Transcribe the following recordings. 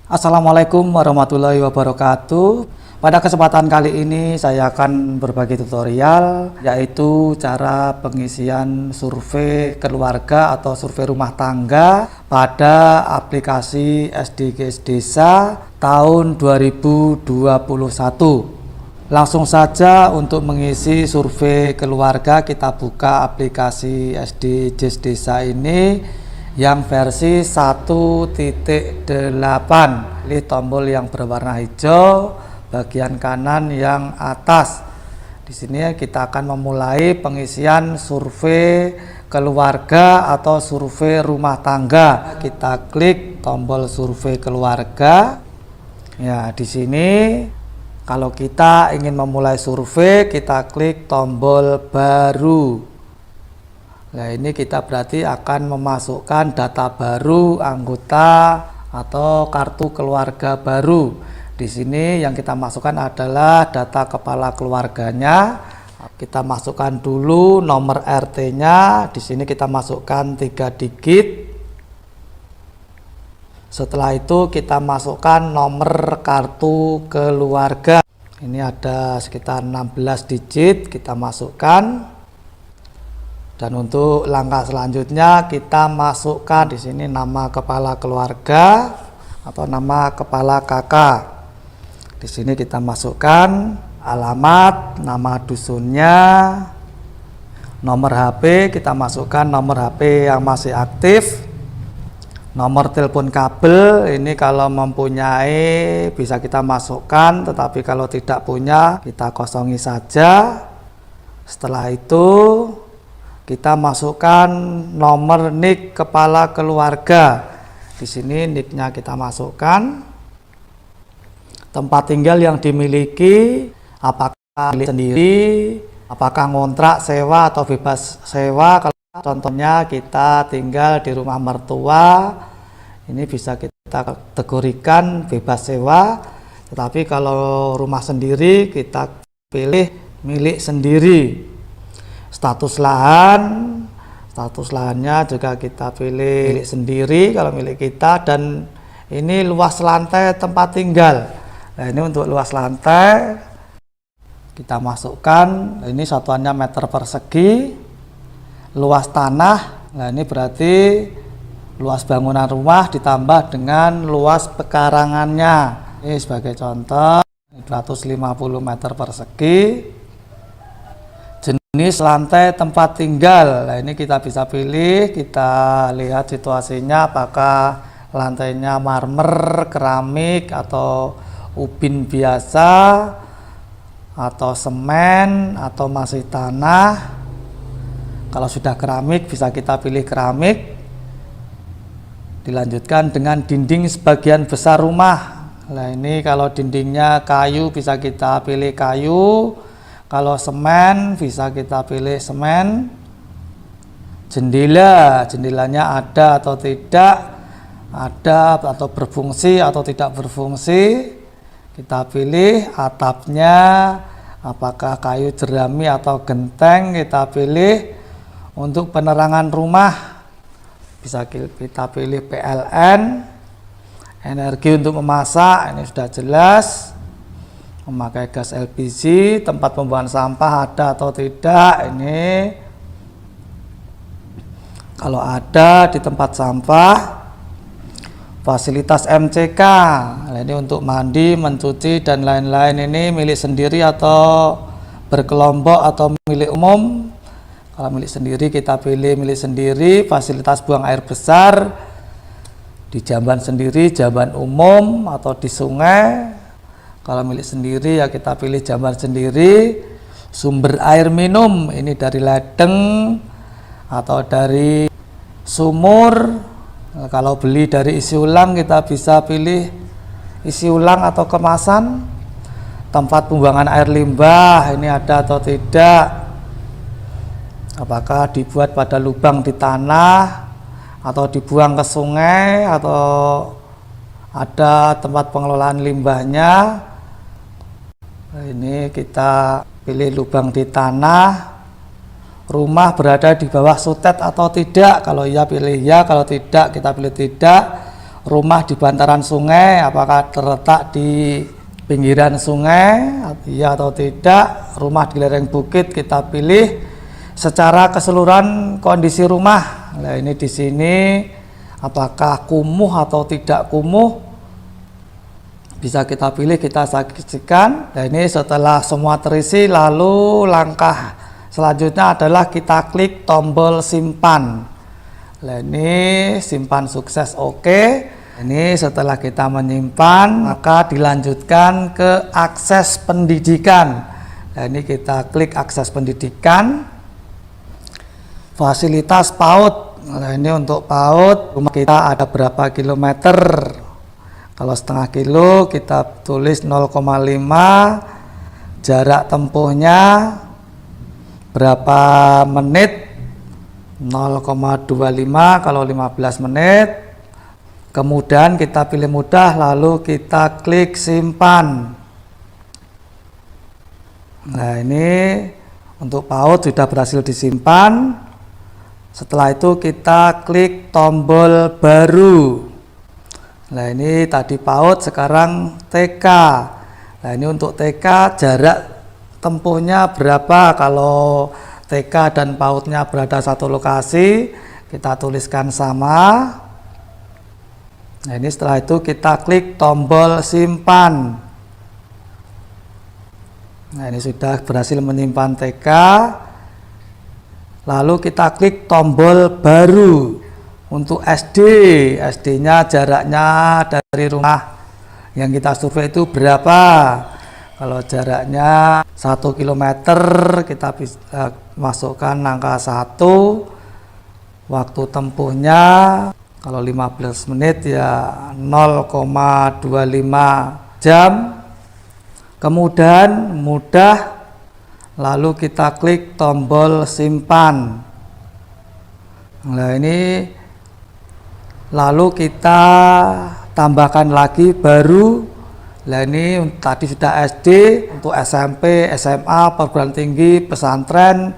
Assalamualaikum warahmatullahi wabarakatuh. Pada kesempatan kali ini saya akan berbagi tutorial, yaitu cara pengisian survei keluarga atau survei rumah tangga pada aplikasi SDGs Desa tahun 2021. Langsung saja untuk mengisi survei keluarga kita buka aplikasi SDGs Desa ini yang versi 1.8. Pilih tombol yang berwarna hijau bagian kanan yang atas. Di sini kita akan memulai pengisian survei keluarga atau survei rumah tangga. Kita klik tombol survei keluarga. Ya, di sini kalau kita ingin memulai survei, kita klik tombol baru. Nah, ini kita berarti akan memasukkan data baru anggota atau kartu keluarga baru. Di sini yang kita masukkan adalah data kepala keluarganya. Kita masukkan dulu nomor RT-nya. Di sini kita masukkan 3 digit. Setelah itu kita masukkan nomor kartu keluarga. Ini ada sekitar 16 digit, kita masukkan. Dan untuk langkah selanjutnya kita masukkan di sini nama kepala keluarga atau nama kepala kakak. Di sini kita masukkan alamat, nama dusunnya, nomor HP, kita masukkan nomor HP yang masih aktif, nomor telepon kabel. Ini kalau mempunyai bisa kita masukkan, tetapi kalau tidak punya kita kosongi saja. Setelah itu kita masukkan nomor NIK kepala keluarga. Di sini NIK-nya kita masukkan. Tempat tinggal yang dimiliki, apakah milik sendiri, apakah ngontrak, sewa atau bebas sewa. Kalau contohnya kita tinggal di rumah mertua, ini bisa kita kategorikan bebas sewa. Tetapi kalau rumah sendiri kita pilih milik sendiri. Status lahannya juga kita pilih milik sendiri kalau milik kita, dan ini luas lantai tempat tinggal. Nah, ini untuk luas lantai kita masukkan, ini satuannya meter persegi. Luas tanah, nah ini berarti luas bangunan rumah ditambah dengan luas pekarangannya. Ini sebagai contoh 250 meter persegi. Jenis lantai tempat tinggal, nah ini kita bisa pilih, kita lihat situasinya apakah lantainya marmer, keramik, atau ubin biasa, atau semen, atau masih tanah. Kalau sudah keramik bisa kita pilih keramik. Dilanjutkan dengan dinding sebagian besar rumah. Nah ini kalau dindingnya kayu bisa kita pilih kayu. Kalau semen bisa kita pilih semen. Jendelanya ada atau tidak, ada atau berfungsi atau tidak berfungsi, kita pilih. Atapnya apakah kayu jerami atau genteng, kita pilih. Untuk penerangan rumah bisa kita pilih PLN. Energi untuk memasak ini sudah jelas. Memakai gas LPG, tempat pembuangan sampah ada atau tidak, ini kalau ada di tempat sampah. Fasilitas MCK, nah ini untuk mandi, mencuci dan lain-lain, ini milik sendiri atau berkelompok atau milik umum. Kalau milik sendiri kita pilih milik sendiri. Fasilitas buang air besar di jamban sendiri, jamban umum atau di sungai. Kalau milik sendiri ya kita pilih jamban sendiri. Sumber air minum ini dari ledeng atau dari sumur. Nah, kalau beli dari isi ulang kita bisa pilih isi ulang atau kemasan. Tempat pembuangan air limbah ini ada atau tidak. Apakah dibuat pada lubang di tanah atau dibuang ke sungai, atau ada tempat pengelolaan limbahnya. Ini kita pilih lubang di tanah. Rumah berada di bawah sutet atau tidak. Kalau iya pilih ya, kalau tidak kita pilih tidak. rumah di bantaran sungai, apakah terletak di pinggiran sungai, iya atau tidak. Rumah di lereng bukit kita pilih. Secara keseluruhan kondisi rumah, nah ini di sini apakah kumuh atau tidak kumuh, bisa kita pilih, kita saksikan. Nah ini setelah semua terisi, lalu langkah selanjutnya adalah kita klik tombol simpan. Nah ini simpan sukses, oke. Ini setelah kita menyimpan, maka dilanjutkan ke akses pendidikan. Nah ini kita klik akses pendidikan. Fasilitas PAUD. Nah ini untuk PAUD, rumah kita ada berapa kilometer. Kalau setengah kilo kita tulis 0,5. Jarak tempuhnya berapa menit, 0,25 kalau 15 menit. Kemudian kita pilih mudah, lalu kita klik simpan. Nah ini untuk PAUD sudah berhasil disimpan. Setelah itu kita klik tombol baru. Nah ini tadi PAUD, sekarang TK. Nah ini untuk TK jarak tempuhnya berapa. Kalau TK dan PAUD-nya berada satu lokasi, kita tuliskan sama. Nah ini setelah itu kita klik tombol simpan. Nah ini sudah berhasil menyimpan TK. Lalu kita klik tombol baru. Untuk SD, SD-nya jaraknya dari rumah yang kita survei itu berapa. Kalau jaraknya 1 km, kita bisa masukkan angka 1. Waktu tempuhnya kalau 15 menit ya 0,25 jam. Kemudian mudah, lalu kita klik tombol simpan. Nah ini lalu kita tambahkan lagi baru. Nah ini tadi sudah SD, untuk SMP, SMA, perguruan tinggi, pesantren,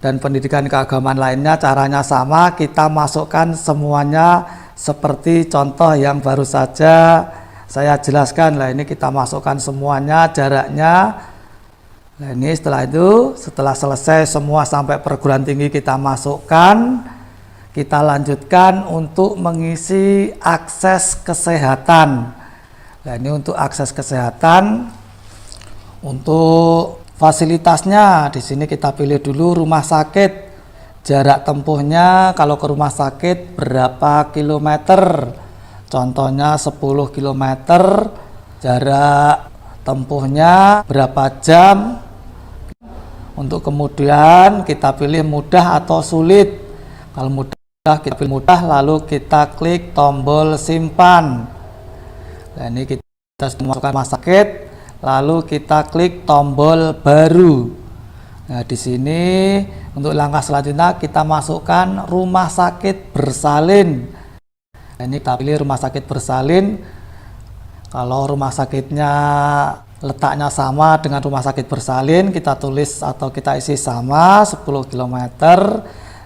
dan pendidikan keagamaan lainnya caranya sama. Kita masukkan semuanya seperti contoh yang baru saja saya jelaskan. Nah ini kita masukkan semuanya, jaraknya. Nah ini setelah itu, setelah selesai semua sampai perguruan tinggi kita masukkan, kita lanjutkan untuk mengisi akses kesehatan. Nah ini untuk akses kesehatan, untuk fasilitasnya di sini kita pilih dulu rumah sakit. Jarak tempuhnya kalau ke rumah sakit berapa kilometer? Contohnya 10 km. Jarak tempuhnya berapa jam? Untuk kemudian kita pilih mudah atau sulit. Kalau mudah kita pilih mudah, lalu kita klik tombol simpan. Nah ini kita masukkan rumah sakit, lalu kita klik tombol baru. Nah di sini untuk langkah selanjutnya kita masukkan rumah sakit bersalin. Nah, ini kita pilih rumah sakit bersalin. Kalau rumah sakitnya letaknya sama dengan rumah sakit bersalin, kita tulis atau kita isi sama 10 km,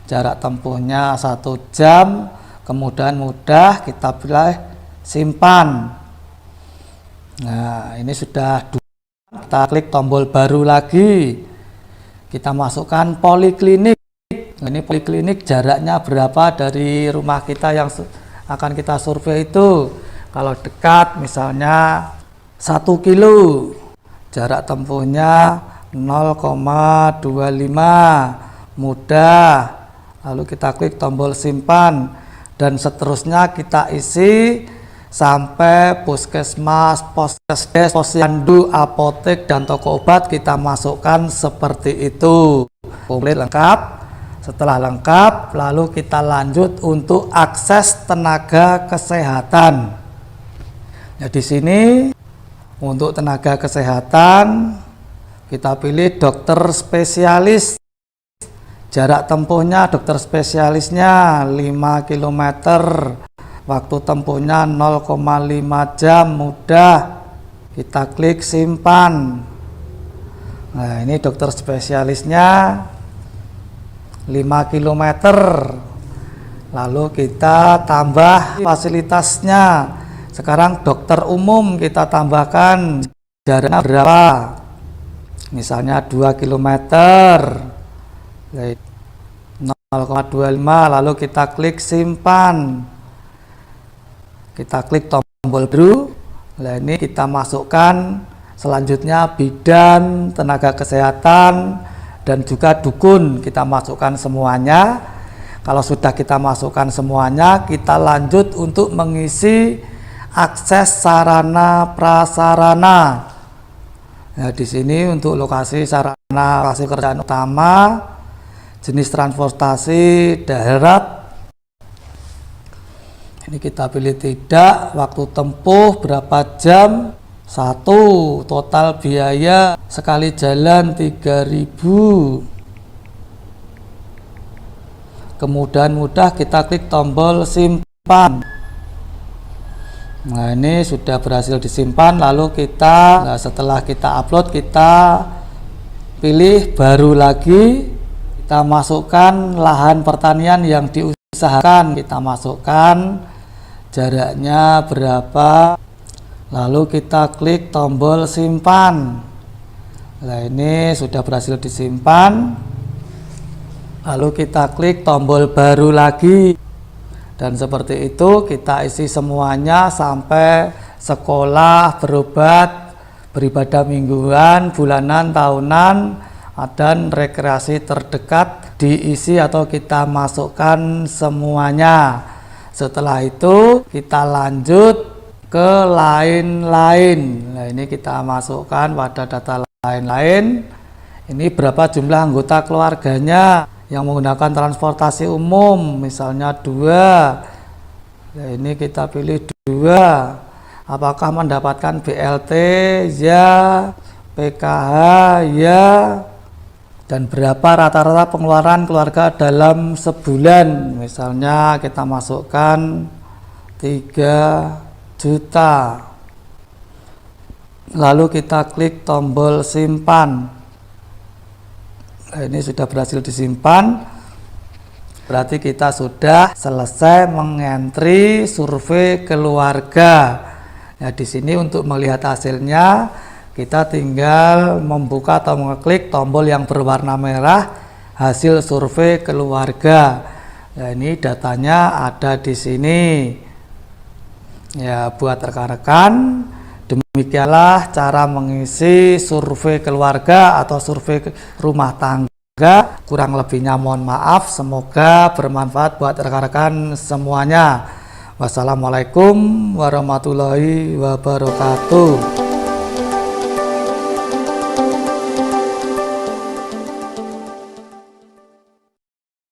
jarak tempuhnya 1 jam, kemudian mudah, kita pilih simpan. Nah ini sudah, kita klik tombol baru lagi, kita masukkan poliklinik. Ini poliklinik jaraknya berapa dari rumah kita yang akan kita survei itu. Kalau dekat misalnya 1 kilo, jarak tempuhnya 0,25, mudah, lalu kita klik tombol simpan, dan seterusnya kita isi sampai puskesmas, poskesdes, posyandu, apotek, dan toko obat kita masukkan seperti itu. Komplit lengkap. Setelah lengkap, lalu kita lanjut untuk akses tenaga kesehatan. Ya, di sini untuk tenaga kesehatan kita pilih dokter spesialis. Jarak tempuhnya dokter spesialisnya 5 km. Waktu tempuhnya 0,5 jam, mudah. Kita klik simpan. Nah, ini dokter spesialisnya 5 km. Lalu kita tambah fasilitasnya. Sekarang dokter umum kita tambahkan jaraknya berapa? Misalnya 2 km. 0,25, lalu kita klik simpan. Kita klik tombol biru. Nah, ini kita masukkan selanjutnya bidan, tenaga kesehatan, dan juga dukun. Kita masukkan semuanya. Kalau sudah kita masukkan semuanya, kita lanjut untuk mengisi akses sarana prasarana. Nah, di sini untuk lokasi sarana lokasi kerjaan utama, jenis transportasi darat. Ini kita pilih tidak, waktu tempuh berapa jam, 1, total biaya sekali jalan 3.000. Kemudian mudah kita klik tombol simpan. Nah, ini sudah berhasil disimpan. Lalu kita setelah kita upload, kita pilih baru lagi. Kita masukkan lahan pertanian yang diusahakan. Kita masukkan jaraknya berapa. Lalu kita klik tombol simpan. Nah, ini sudah berhasil disimpan. Lalu kita klik tombol baru lagi. Dan seperti itu kita isi semuanya sampai sekolah, berobat, beribadah mingguan, bulanan, tahunan, dan rekreasi terdekat diisi atau kita masukkan semuanya. Setelah itu kita lanjut ke lain-lain. Nah, ini kita masukkan pada data lain-lain. Ini berapa jumlah anggota keluarganya yang menggunakan transportasi umum, misalnya 2. Nah, ini kita pilih 2. Apakah mendapatkan BLT? Ya. PKH? Ya. Dan berapa rata-rata pengeluaran keluarga dalam sebulan? Misalnya kita masukkan 3 juta. Lalu kita klik tombol simpan. Nah, ini sudah berhasil disimpan. Berarti kita sudah selesai mengentri survei keluarga. Nah, di sini untuk melihat hasilnya, kita tinggal membuka atau mengklik tombol yang berwarna merah, hasil survei keluarga. Nah, ini datanya ada di sini. Ya, buat rekan-rekan, demikianlah cara mengisi survei keluarga atau survei rumah tangga. Kurang lebihnya mohon maaf, semoga bermanfaat buat rekan-rekan semuanya. Wassalamualaikum warahmatullahi wabarakatuh.